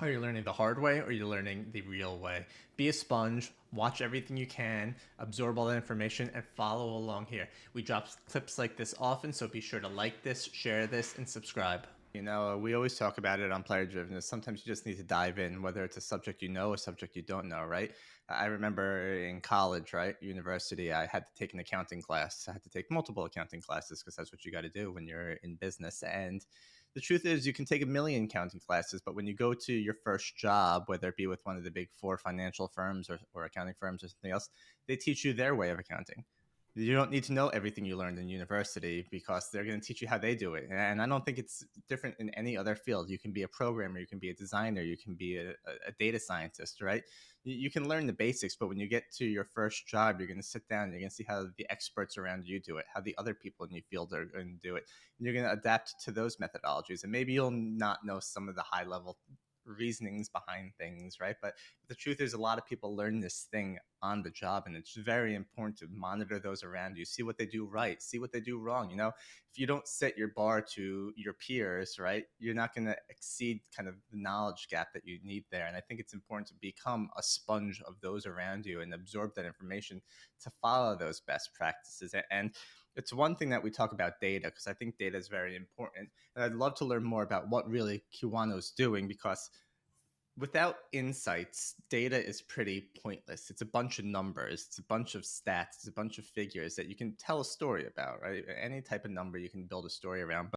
Are you learning the hard way or are you learning the real way? Be a sponge, watch everything you can, absorb all that information, and follow along here. We drop clips like this often, so be sure to like this, share this, and subscribe. We always talk about it on player drivenness. Sometimes you just need to dive in, whether it's a subject you know, a subject you don't know, right? I remember in college, right? University, I had to take an accounting class. I had to take multiple accounting classes because that's what you got to do when you're in business. And the truth is, you can take a million accounting classes, but when you go to your first job, whether it be with one of the big four financial firms or accounting firms or something else, they teach you their way of accounting. You don't need to know everything you learned in university because they're going to teach you how they do it. And I don't think it's different in any other field. You can be a programmer, you can be a designer, you can be a data scientist, right? You can learn the basics, but when you get to your first job, you're going to sit down and you're going to see how the experts around you do it, how the other people in your field are going to do it. And you're going to adapt to those methodologies. And maybe you'll not know some of the high level reasonings behind things, right? But the truth is, a lot of people learn this thing on the job, and it's very important to monitor those around you, see what they do right, see what they do wrong. If you don't set your bar to your peers, right, you're not going to exceed kind of the knowledge gap that you need there. And I think it's important to become a sponge of those around you and absorb that information to follow those best practices. And it's one thing that we talk about data because I think data is very important. And I'd love to learn more about what really Kiwano is doing because without insights, data is pretty pointless. It's a bunch of numbers, it's a bunch of stats, it's a bunch of figures that you can tell a story about, right? Any type of number you can build a story around.